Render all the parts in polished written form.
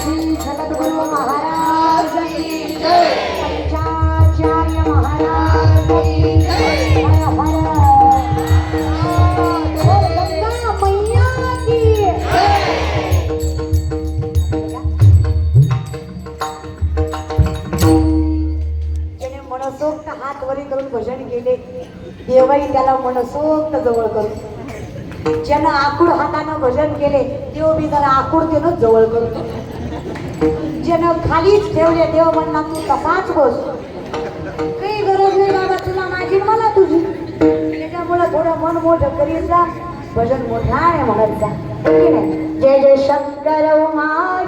श्री सद्गुरु महाराज की जय, पंचाचार्य महाराज की जय, हर हर गंगा मैया की ज्याने मनसोक्त हात वरी करून भजन केले देवही त्याला मनसोक्त जवळ करून, ज्यानं आकुड हातानं भजन केले देव बी त्याला आकुडतेनं जवळ करतो, ज्यानं खालीच ठेवले देव म्हणला तू तसाच बस, काही गरज नाही बाबा तुला माझी मला तुझी, त्याच्यामुळे थोडं मन मोठं करीत जा, भजन मोठ्याने म्हणत जा, की नाही. जय जय शंकर उमाई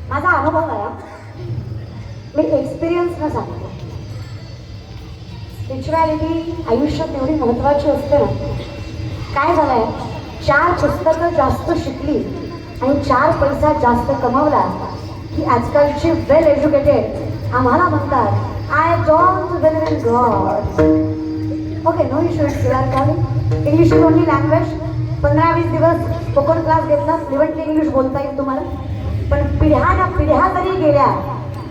माझा अनुभव आहे, मी एक्सपिरियन्स न सांगते. स्पिरिच्युअलिटी आयुष्यात एवढी महत्त्वाची असते ना. काय झालंय, 4 पुस्तकं जास्त शिकली आणि 4 पैसा जास्त कमवला की आजकालची वेल एज्युकेटेड आम्हाला म्हणतात I don't believe in God. Okay, no issue, it's your calling. English is only language. 15-20 दिवस स्पोकन क्लास घेतला, फ्लुएंटली इंग्लिश बोलता येईल तुम्हाला. पण पिढ्या जरी गेल्या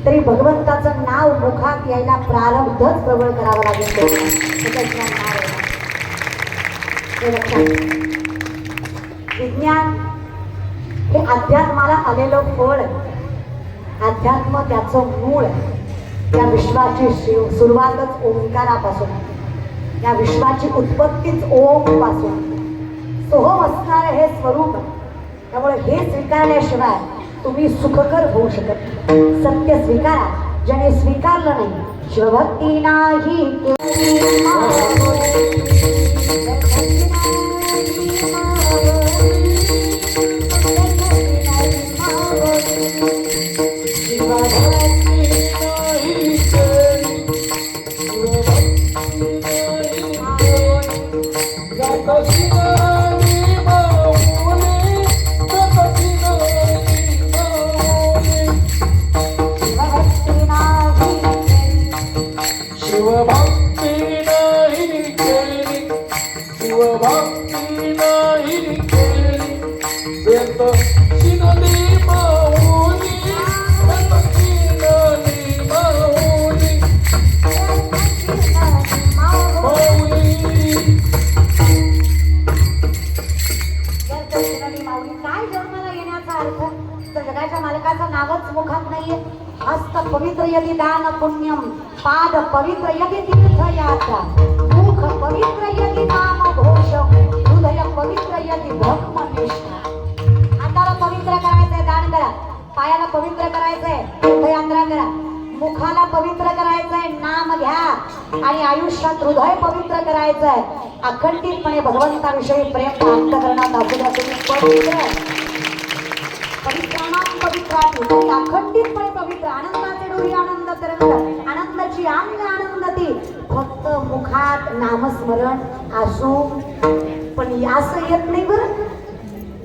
तरी भगवंताचं नाव मुखात यायला प्रारब्धच प्रबळ करावं लागेल. विज्ञान हे अध्यात्माला आलेलं फळ. अध्यात्म त्याचं मूळ. या विश्वाची सुरुवातच ओंकारापासून, या विश्वाची उत्पत्तीच ओम पासून. सोहम असणारे हे स्वरूप. त्यामुळे हे स्वीकारल्याशिवाय तुम्ही सुखकर होऊ शकत. सत्य स्वीकारा. ज्याने स्वीकारलं नाही शिवभक्ती नाही केली पवित्र यदि दान पुण्यम पाद पवित्र यदि तीर्थ यात्रा मुख पवित्र यदि नाम घोष हृदय पवित्र यदि भक्म निष्ठा हाताला पवित्र करायचंय दान करा पायाला पवित्र करायचंय तीर्थयात्रा करा मुखाला पवित्र करायचंय नाम घ्या आणि आयुष्यात हृदय पवित्र करायचंय अखंडितपणे भगवंताविषयी प्रेम प्राप्त करण्यात असू द्या तुम्ही पवित्र पवित्राती अखंडितपणे पवित्र आनंदाचे डोरी आनंद तरंग आनंदाची अंग आनंदती फक्त मुखात नामस्मरण असू पण असं येत नाही बरं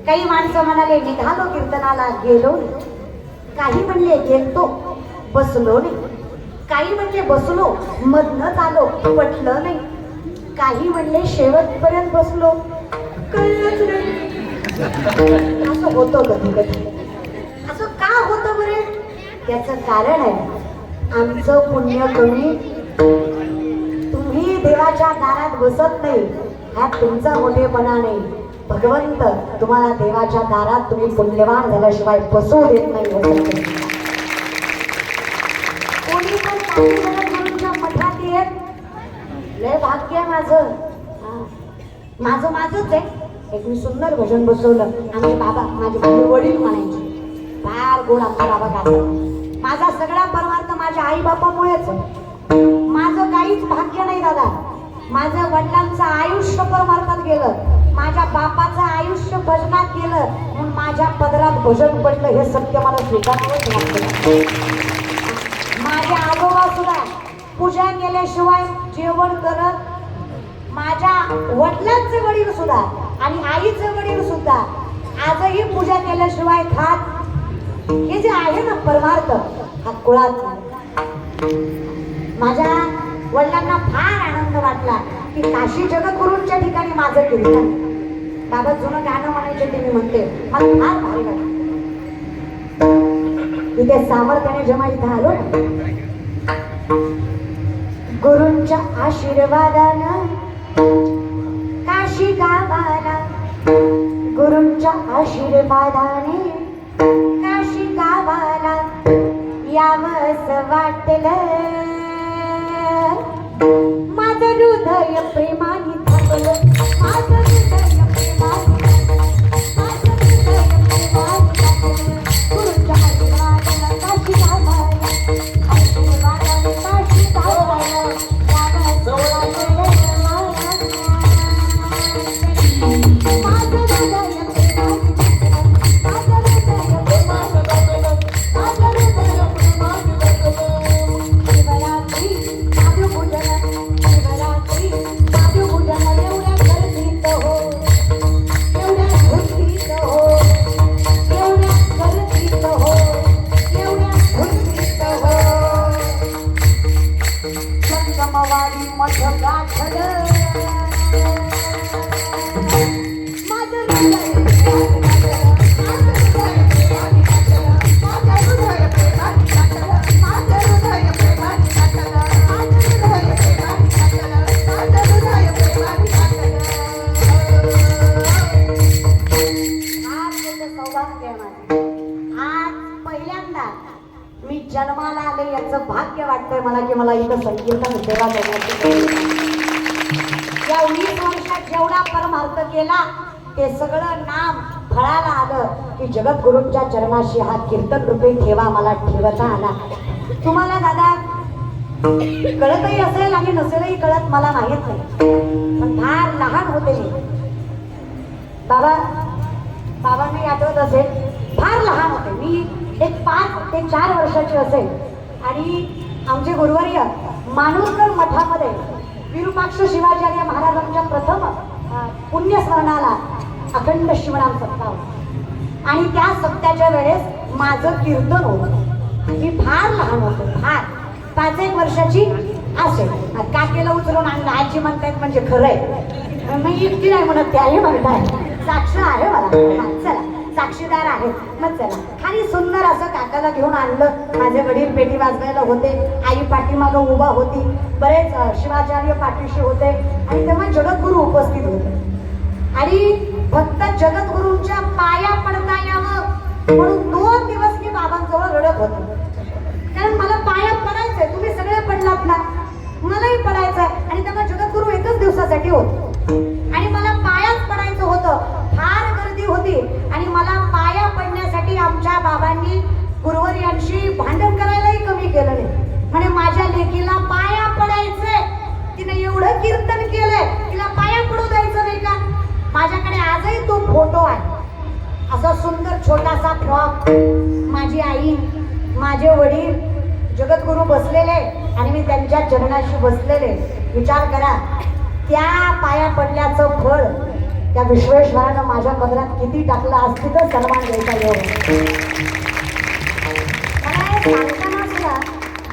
काही माणसं म्हणाले निघालो कीर्तनाला गेलो काही म्हणले गेलतो बसलो नाही काही म्हणले बसलो मधनच आलो पटलं नाही काही म्हणले शेवटपर्यंत बसलो कळलंच नाही असं होतं कधी कधी असं का होतं बरे त्याचं कारण आहे आमचं पुण्य कमी तुम्ही देवाच्या दारात बसत नाही हा तुमचा मोठेपणा नाही भगवंत तुम्हाला देवाच्या दारात तुम्ही पुण्यवान झाल्याशिवाय बसू देत नाही कोणी पण काही गुरुच्या मठात येत लय भाग्य माझं माझंच आहे एक मी सुंदर भजन बसवलं आमचे बाबा माझे वडील म्हणायचे फार गोड आमचा बाबा गातात माझा सगळा परमार्थ माझ्या आई बापामुळेच माझं काहीच भाग्य नाही दादा माझ्या वडिलांचं आयुष्य परमार्थात गेलं माझ्या बापाचं आयुष्य भजनात गेलं म्हणून माझ्या पदरात भजन पडलं हे सत्य मला स्वीकारावंच लागतं माझ्या आजोबा सुद्धा पूजा केल्याशिवाय जेवण करत माझ्या वडिलांचे वडील सुद्धा आणि आईचे वडील सुद्धा आजही पूजा केल्याशिवाय खात हे जे आहे ना परमार्थ हा कुळात माझ्या वडिलांना फार आनंद वाटला की काशी जगद्गुरूंच्या ठिकाणी माझं कीर्तन बाबा जुनं गाणं म्हणायचे ते मी म्हणते मला फार भारी वाटलं तिथे सामर्थ्याने जेव्हा इथं आलो गुरूंच्या आशीर्वादानं काशी गावाला गुरूंच्या आशीर्वादाने काशी गावाला यावंस वाटलं माझं हृदय प्रेमाने थांबलं माझं हृदय प्रेमाने माझं हृदय प्रेमाने गुरूंच्या आशीर्वादानं काशी गावाला आशीर्वादाने काशी गावाला यावंस वाटलं जन्माला आले याचं भाग्य वाटतंय मला की मला इथं संकीर्तन सेवा करण्याची या 20 वर्षात जेवढा परमार्थ केला ते सगळं नाम फळाला आलं की जगद्गुरूंच्या चरणाशी हा कीर्तन रूपे ठेवा मला ठेवता आला तुम्हाला दादा कळतही असेल आणि नसेलही कळत मला माहित नाही, पण फार लहान होते मी. बाबांनी आठवत असेल, फार लहान होते मी, एक 5 ते 4 वर्षाची असेल. आणि आमचे गुरुवर्य मानूरकर मठामध्ये विरूपाक्ष शिवाचार्य महाराजांच्या प्रथम पुण्यस्मरणाला अखंड शिवनाम सप्ताह होता. आणि त्या सप्त्याच्या वेळेस माझं कीर्तन होतं. मी फार लहान होते, फार 5-1 वर्षाची असेल. काकेला उचलून आणलं आजी म्हणतायत म्हणजे खरंय, मी इतकी नाही म्हणत, त्याही म्हणताय, साक्ष आहे मला. चला साक्षीदार आहे. मग चला खाली सुंदर असं काकाला घेऊन आणलं. माझे वडील पेटी वाजवायला होते, आई पाठीमागं उभा होती, बरेच शिवाचार्य पाठीशी होते. आणि तेव्हा जगद्गुरू उपस्थित होते. आणि फक्त जगद्गुरूंच्या पाया पडता यावं म्हणून 2 दिवस मी बाबांजवळ रडत होते. कारण मला पाया पडायचंय, तुम्ही सगळे पडलात ना, मलाही पडायचंय. आणि तेव्हा जगद्गुरू एकच दिवसासाठी होते आणि मला पायाच पडायचं होतं. फार गर्दी होती आणि मला पाया पडण्यासाठी आमच्या बाबांनी गुरुवर्यांशी भांडण करायलाही कमी केलं नाही. म्हणजे माझ्या लेकीला पाया पडायचंय, तिने एवढं कीर्तन केलंय, तिला पाया पडू द्यायचं नाही का? माझ्याकडे आजही तो फोटो आहे, असा सुंदर छोटासा फ्रॉक. माझी आई, माझे वडील, जगद्गुरू बसलेले आणि मी त्यांच्या चरणाशी बसलेले. विचार करा, त्या पाया पडल्याचं फळ त्या विश्वेश्वरानं माझ्या पदरात किती टाकलं असती तर सन्मान द्यायचा योग. मला सांगताना सुद्धा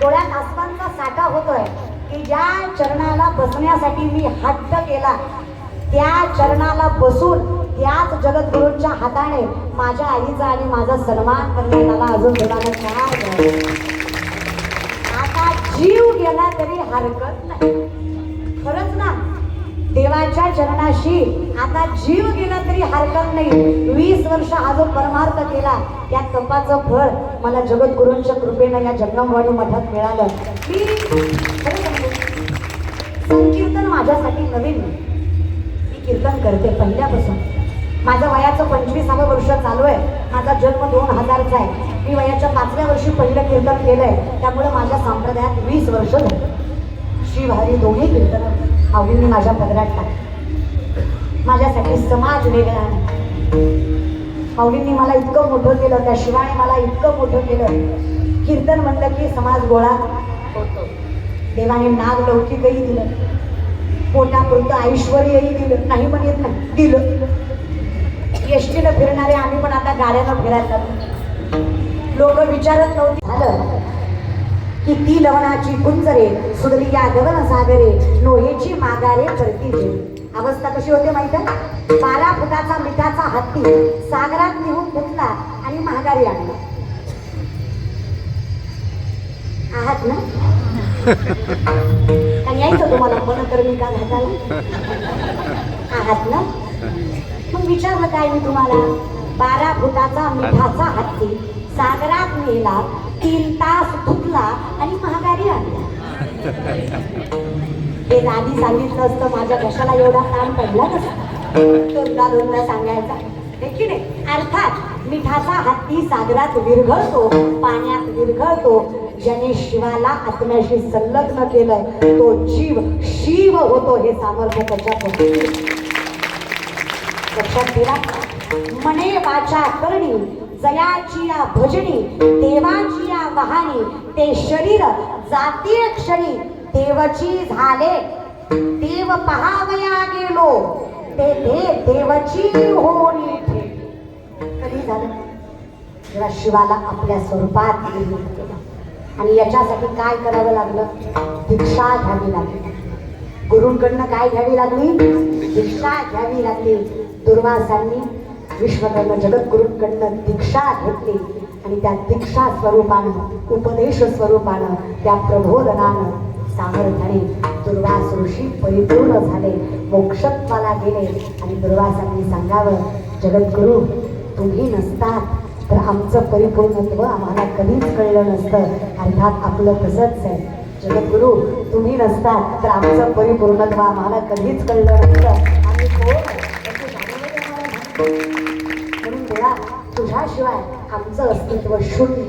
डोळ्यात आसमानचा साठा होतोय की ज्या चरणाला बसण्यासाठी मी हट्ट केला, त्या चरणाला बसून त्याच जगद्गुरूंच्या हाताने माझ्या आईचा आणि माझा सन्मान करण्याला अजून देवाला काय. आता जीव गेला तरी हरकत नाही. खरंच ना, देवाच्या चरणाशी आता जीव गेला तरी हरकत नाही. 20 वर्ष हा जो परमार्थ केला, त्या तपाचं फळ मला जगद्गुरूंच्या कृपेनं या जंगमवाडी मठात मिळालं. मी खरं सांगू, संकीर्तन माझ्यासाठी नवीन नाही. मी कीर्तन करते पहिल्यापासून. माझं वयाचं 25वं वर्ष चालू आहे. माझा जन्म 2000चा आहे. मी वयाच्या 5व्या वर्षी पहिलं कीर्तन केलंय. त्यामुळे माझ्या संप्रदायात 20 वर्ष झाली. श्रीहरी दोन्ही कीर्तन आवडीने माझ्या पदरात टाकले. माझ्यासाठी समाज वेगळा नाही. माऊलींनी मला इतकं मोठं केलं, त्या शिवाने मला इतकं मोठं केलं. कीर्तन म्हणलं की समाज गोळा होतो. देवाने नाग लौकिकही दिलं, पोटापुरतं ऐश्वर्यही दिलं, नाही म्हणत नाही, दिलं. एसटीनं फिरणारे आम्ही पण आता गाड्यानं फिरायला. लोक विचारत नव्हती झालं की ती लवणाची कुंजरे सुदली या गगन सागरे नोहेची मागारे करतीचे. अवस्था कशी होते माहिती आहे? 12 फुटाचा मिठाचा हत्ती सागरात निघून फुटला आणि महागारी आणला. आहात ना? आणि यायचं तुम्हाला मनकर्मिका घाटाला आहात ना? मग विचारलं काय मी तुम्हाला? 12 फुटाचा मिठाचा हत्ती सागरात नेला, 3 तास फुटला आणि महागारी आणला. हे आधी सांगितलं असतं माझ्या कशाला एवढा काम पडला नसता. दोनदा सांगायचा हे की नाही? अर्थात मिठाचा हत्ती सागरात विरघळतो, पाण्यात विरघळतो. ज्याने शिवाला आत्म्याशी संलग्न केलंय तो जीव शिव होतो. हे सामर्थ्य त्याच्यात लक्षात ठेवा. मने वाचा करणी जयाची या भजनी देवाची या वाहनी ते शरीर जातीय क्षणी देवची झाले. देव पहावया गेलो ते देवची होणी ठेवली. कधी झालं? जेव्हा शिवाला आपल्या स्वरूपात केलं. आणि याच्यासाठी काय करावं लागलं? दीक्षा घ्यावी लागली. गुरूंकडनं काय घ्यावी लागली? दीक्षा घ्यावी लागली. दुर्वासांनी विश्वकर्म जगद्गुरूंकडनं दीक्षा घेतली आणि त्या दीक्षा स्वरूपानं, उपदेश स्वरूपानं, त्या प्रबोधनानं, सामर्थ्याने दुर्वास ऋषी परिपूर्ण झाले, मोक्षत्वाला गेले. आणि दुर्वासांनी सांगावं, जगद्गुरू तुम्ही नसतात तर आमचं परिपूर्णत्व आम्हाला कधीच कळलं नसतं. अर्थात आपलं तसंच आहे. जगद्गुरू तुम्ही नसतात तर आमचं परिपूर्णत्व आम्हाला कधीच कळलं नसतं. आम्ही कोण म्हणून देवा तुझ्याशिवाय आमचं अस्तित्व शून्य.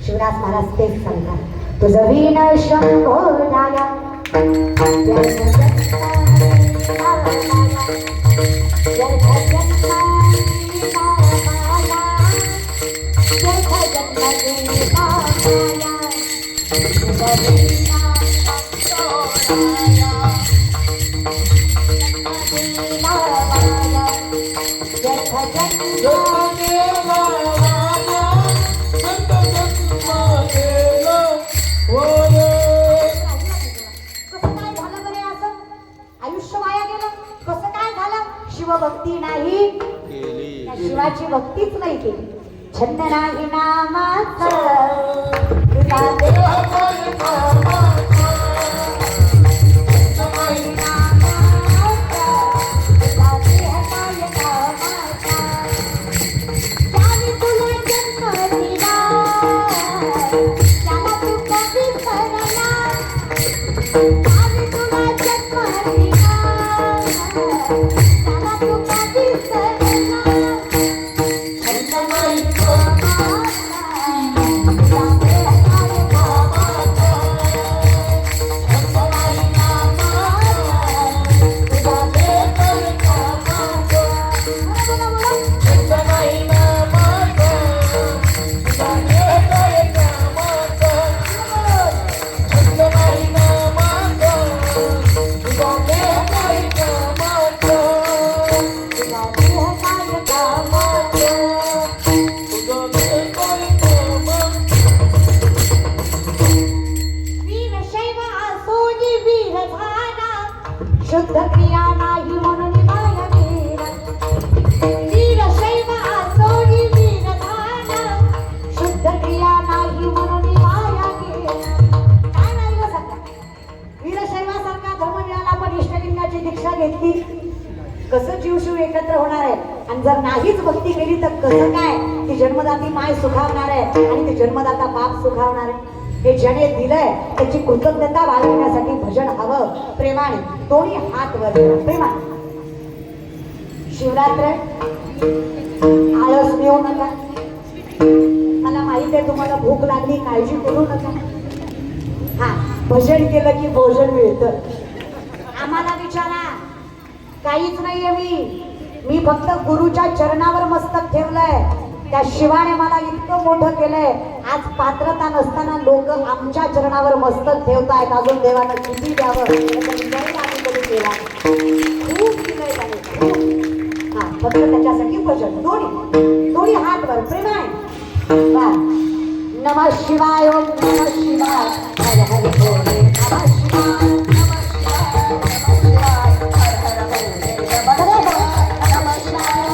शिवराज महाराज तेच सांगतात, तुझं वीण शंभोराया भक्ती नाही त्या शिवाची भक्तीच नाही केली. छंद नाही नामाचा शुद्ध क्रिया नाही म्हणून माया गेला. वीरशैव आसोनी वीरधान, शुद्ध क्रिया नाही म्हणून माया गेला. काय नाही सांगा, वीरशैवासारखा धर्म मिळाला पण इष्टलिंगाची दीक्षा घेतली, कसं जीवशिव एकत्र होणार आहे. आणि जर नाहीच भक्ती केली तर कसं काय ती जन्मदाती माय सुखावणार आहे आणि ते जन्मदाता बाप सुखावणार आहे. हे ज्याने दिलंय त्याची कृतज्ञता बाळगण्यासाठी भजन हवं प्रेमाने. दोन्ही हात वर प्रेमाने. शिवरात्र आळस घेऊ नका. मला माहित आहे तुम्हाला भूक लागली, काळजी करू नका. हा, भजन केलं की भोजन मिळतं. आम्हाला विचारा, काहीच नाहीये. मी फक्त गुरुच्या चरणावर मस्तक ठेवलंय. त्या शिवाने मला इतकं मोठं केलंय. आज पात्रता नसताना लोक आमच्या चरणावर मस्तक ठेवतायत. अजून देवानं किती द्यावं केला, खूप दिलंय त्याने, खूप. हा, फक्त त्याच्यासाठी भजन. दोन्ही हात वर प्रेमाने. वा, नमः शिवाय, ओम नमः शिवाय, हर हर भोले, नमः शिवाय, नमः शिवाय, नमः शिवाय,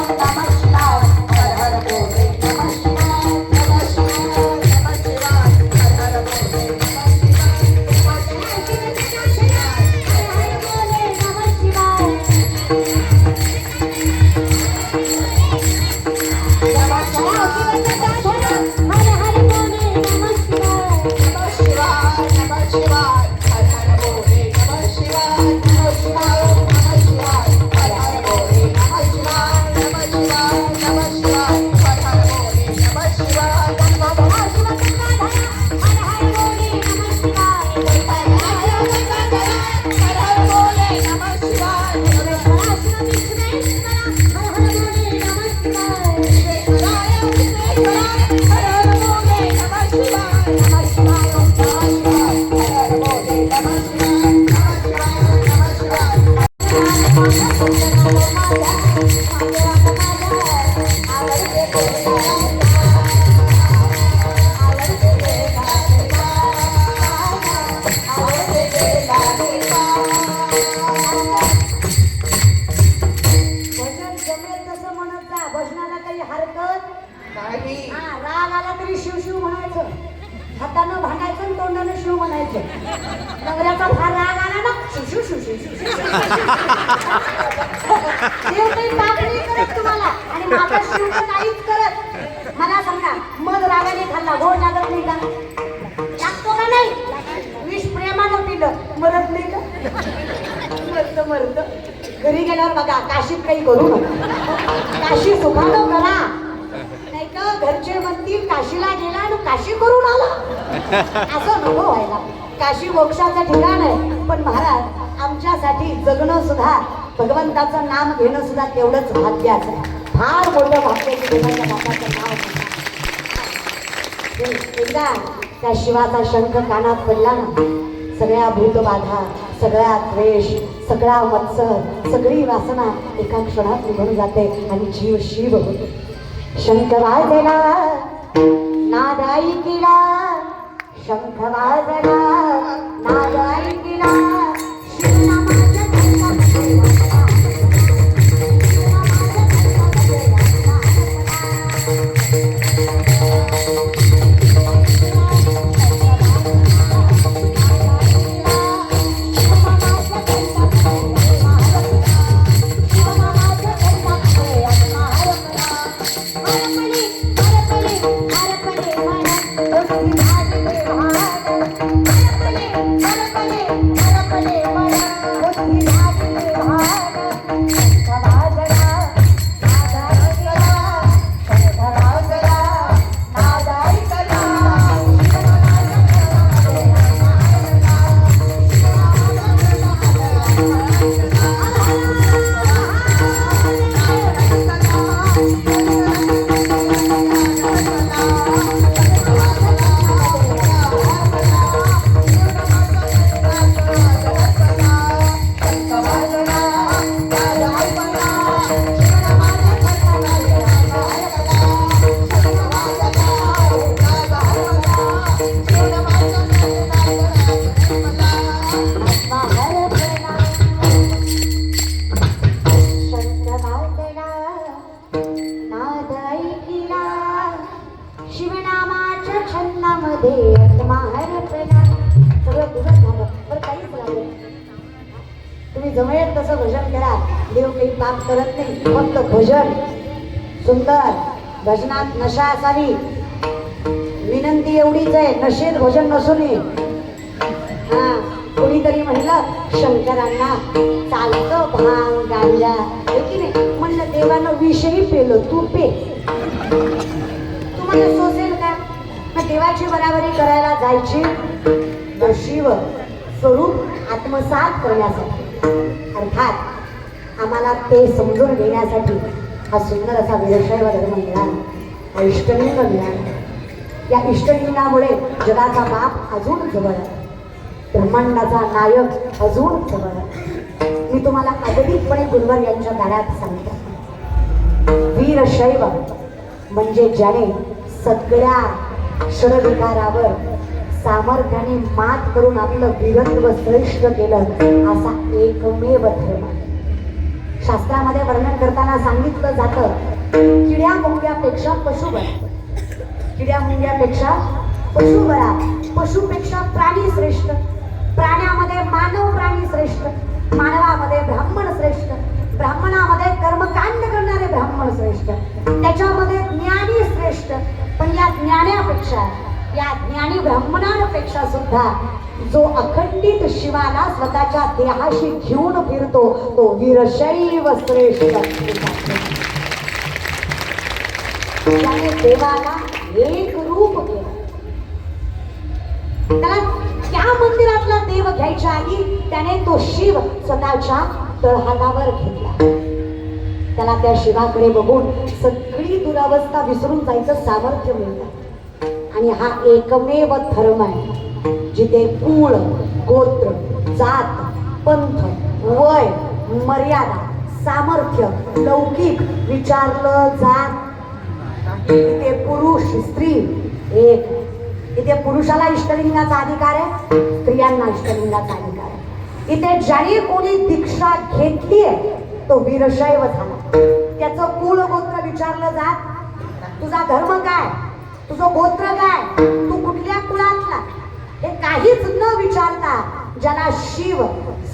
हर हर भोले, नमः शिवाय, नमः शिवाय, हर हर भोले, नमः शिवाय, नमः शिवाय, नमः शिवाय, हर हर भोले, नमः हातानं भांडायचं, तोंडानं शिव म्हणायचं. नवऱ्याचा फार राग आला ना, शिव शिव शिव शिव शिव. देव काही पाप नाही करत तुम्हाला आणि माझा शिव तर नाहीच करत. मला सांगा, मध रागाने खाल्ला, गोड लागत नाही का? लागतो का नाही? विष प्रेमानं पिलं, मरत नाही का? मरत. घरी गेल्यावर बघा, काशीत काही करू नका. काशी सुखानं करा, नाही का घरचे म्हणतील काशीला गेला आणि काशी करून आला असं नको व्हायला. काशी मोक्षाचं ठिकाण आहे, पण महाराज आमच्यासाठी जगणं सुद्धा, भगवंताचं नाम घेणं सुद्धा तेवढंच भाग्याचं आहे. फार मोठं भाग्य की देवाच्या बापाचं नाव घेणं. एकदा त्या शिवाचा शंख कानात पडला ना, सगळ्या भूतबाधा, सगळा द्वेष, सगळा मत्सर, सगळी वासना एका क्षणात निघून जाते आणि जीव शिव होतो. शंख वाजला नाद ऐकिला, शंख वाजला नाद ऐकिला, शिवनामाच्या जमेल तसं भजन करा. देव काही पाप करत नाही, फक्त भजन सुंदर. भजनात नशा असावी, विनंती एवढीच आहे, नशेत भजन नसू नये. हा, कोणीतरी म्हणलं शंकरांना चालतं भांग गांजा की नाही, म्हणलं देवानं विषयी पेलं, तू पे, तुम्हाला सोसेल का? मग देवाची बराबरी करायला जायची तर शिव स्वरूप आत्मसात करण्यासाठी, अर्थात आम्हाला ते समजून घेण्यासाठी हा सुंदर असा वीरशैव धर्म मिळाला, इष्टलिंग मिळाला. या इष्टलिंगामुळे जगाचा बाप अजून जवळ आहे, ब्रह्मांडाचा नायक अजून जवळ आहे. मी तुम्हाला अगदीपणे गुरुवर यांच्या दारात सांगतो, वीरशैव म्हणजे ज्याने सगळ्या षडविकारावर सामर्थ्याने मात करून आपलं वीरत्व श्रेष्ठ केलं असा एकमेव धर्म. शास्त्रामध्ये वर्णन करताना सांगितलं जातं, किड्या मुंग्यापेक्षा पशु बरा, किड्या मुंग्यापेक्षा पशु बरा, पशुपेक्षा प्राणी श्रेष्ठ, प्राण्यामध्ये मानव प्राणी श्रेष्ठ, मानवामध्ये ब्राह्मण श्रेष्ठ, ब्राह्मणामध्ये कर्मकांड करणारे ब्राह्मण श्रेष्ठ, त्याच्यामध्ये ज्ञानी श्रेष्ठ. पण या ज्ञानापेक्षा, या ज्ञानी ब्राह्मणांपेक्षा सुद्धा जो अखंडित शिवाला स्वतःच्या देहाशी घेऊन फिरतो तो वीरशैव श्रेष्ठ. त्याने देवाला एक रूप केलं. त्याला त्या मंदिरातला देव घ्यायच्या आधी त्याने तो शिव स्वतःच्या तळहातावर घेतला. त्याला त्या शिवाकडे बघून सगळी दुरावस्था विसरून जायचं सामर्थ्य मिळतं. आणि हा एकमेव धर्म आहे जिथे कुळ, गोत्र, जात, पंथ, वय, मर्यादा, सामर्थ्य, लौकिक विचारलं जात. इथे पुरुष स्त्री एक. इथे पुरुषाला इष्टलिंगाचा अधिकार आहे, स्त्रियांना इष्टलिंगाचा अधिकार आहे. इथे ज्याने कोणी दीक्षा घेतलीये तो वीरशैव झाला. त्याचं कुळ गोत्र विचारलं जात, तुझा धर्म काय, तुझं गोत्र काय, तू कुठल्या कुळातला, हे काहीच न विचारता ज्याला शिव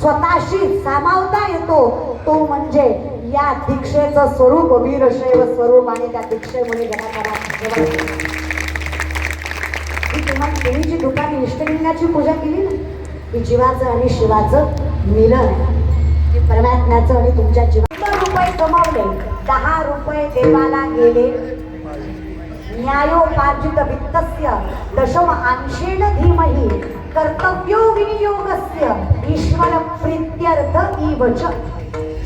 स्वतःशी सामावता येतो तो म्हणजे या दीक्षेचं स्वरूप वीरशैव स्वरूप. आणि त्या दीक्षेमुळे जगाला तुम्ही जी दुपारी इष्टलिंगाची पूजा केली ना, ही जीवाचं आणि शिवाचं मिलन आहे. परमात्म्याचं आणि तुमच्या जीवात रुपये कमावले, 10 रुपये देवाला गेले, न्यायोपार्जित वित्तस्य दशम अंशेन धीमहि कर्तव्यो विनियोगस्य ईश्वर प्रीत्यर्थ इवच.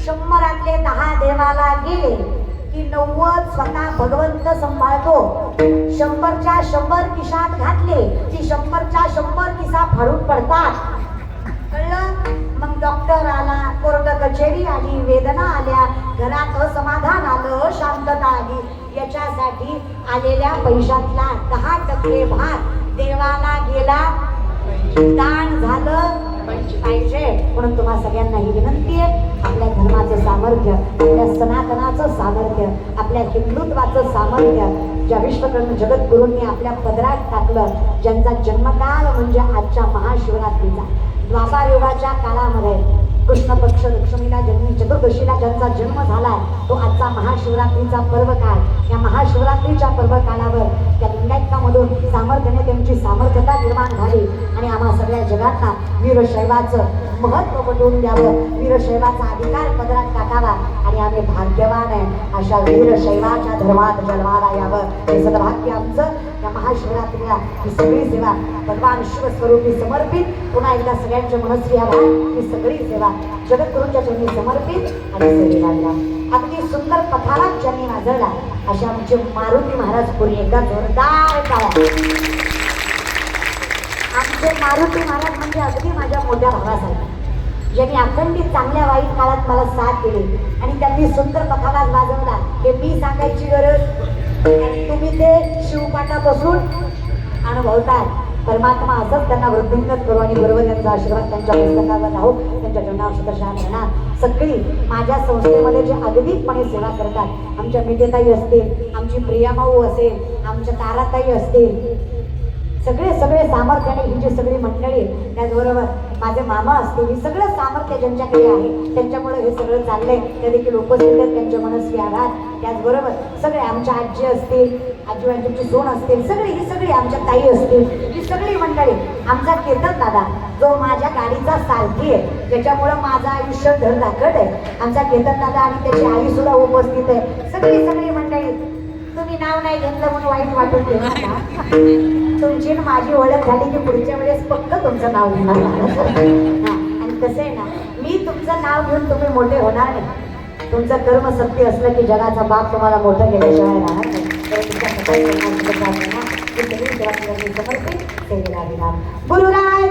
100 10 देवाला गेले की 90 स्वतः भगवंत सांभाळतो. 100च्या 100 खिशात घातले की 100च्या 100 खिसा फाडून पडतात. कळलं? मग डॉक्टर आला, कोर्ट कचेरी आली, वेदना आल्या, घरात असमाधान आलं, शांतता आली. याच्यासाठी आलेल्या पैशातला 10% भाग देवाला गेला, दान झालं पाहिजे. म्हणून तुम्हा सगळ्यांना ही विनंती आहे, आपल्या धर्माचं सामर्थ्य, आपल्या सनातनाचं सामर्थ्य, आपल्या हिंदुत्वाचं सामर्थ्य ज्या विश्वकर्म जगद्गुरूंनी आपल्या पदरात टाकलं, ज्यांचा जन्मकाल म्हणजे आजच्या महाशिवरात्रीचा, द्वापार युगाच्या काळामध्ये कृष्ण पक्ष लक्ष्मीला जन्मी चतुर्दशीला ज्यांचा जन्म झालाय, तो आजचा महाशिवरात्रीचा पर्व काळ. या महाशिवरात्रीच्या पर्व काळावर त्या लिंगायतामधून सामर्थ्याने त्यांची सामर्थ्यता निर्माण झाली आणि आम्हा सगळ्या जगातला वीरशैवाचं महत्त्व पटवून द्यावं, वीरशैवाचा अधिकार पदरात टाकावा आणि आम्ही भाग्यवान आहे अशा वीरशैवाच्या धर्मात जन्माला यावं. हे सद्भाग्य आमचं. या महाशिवरात्रीला ही सगळी सेवा भगवान शिवस्वरूपी समर्पित. पुन्हा एकदा सगळ्यांचे मनस्वी आभार. ही सगळी सेवा जगद्गुरूंच्या चरणी समर्पित आणि सेवेला लागला. अगदी सुंदर पथारा ज्यांनी वाजवला अशा आमचे मारुती महाराज पुरी एकदा जोरदार टाळ्या. आमचे मारुती महाराज म्हणजे अगदी माझ्या मोठ्या भावासारखे, ज्यांनी अखंडित चांगल्या वाईट काळात मला साथ दिली आणि त्यांनी सुंदर पथारा वाजवला. हे मी सांगायची गरज, तुम्ही ते शिवपाठापासून अनुभवतात. परमात्मा असंच त्यांना वृद्धिंगत करू आणि बरोबर यांचा आशीर्वाद त्यांच्या पुस्तकावर राहू, त्यांच्या जीवनावशकशा येणार. सगळी माझ्या संस्थेमध्ये जे अगदीपणे सेवा करतात, आमच्या मितेताई असतील, आमची प्रियामाऊ असेल, आमच्या ताराताई असतील, सगळे सामर्थ्याने ही जी सगळी मंडळी, त्याचबरोबर माझे मामा असतील, ही सगळं सामर्थ्य ज्यांच्याकडे आहे त्यांच्यामुळे हे सगळं चाललंय. ते देखील उपस्थित आहेत, त्यांचे मनस्वी आभार. त्याचबरोबर सगळे आमच्या आजी असतील, आजीबाजींची सोन असतील, ही सगळी आमच्या ताई असतील, ही सगळी मंडळी. आमचा केतन दादा जो माझ्या गाडीचा सारथी आहे, ज्याच्यामुळं माझं आयुष्य धडधाकट आहे, आमचा केतन दादा आणि त्याची आई सुद्धा उपस्थित आहे. सगळी मंडळी. तुम्ही नाव नाही घेतलं म्हणून वाईट वाटून घेऊ नका. तुमची माझी ओळख झाली की पुढच्या वेळेस फक्त तुमचं नाव घेणार. आणि कसं आहे ना, मी तुमचं नाव घेऊन तुम्ही मोठे होणार नाही. तुमचं कर्म सत्य असलं की जगाचा बाप तुम्हाला मोठं केल्याशिवाय राहणार नाही. समर्पित सेवेला दिला. गुरुराय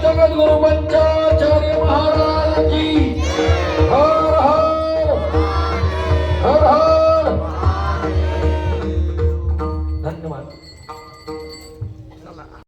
जगद्गुरु पंचाचार्य महाराज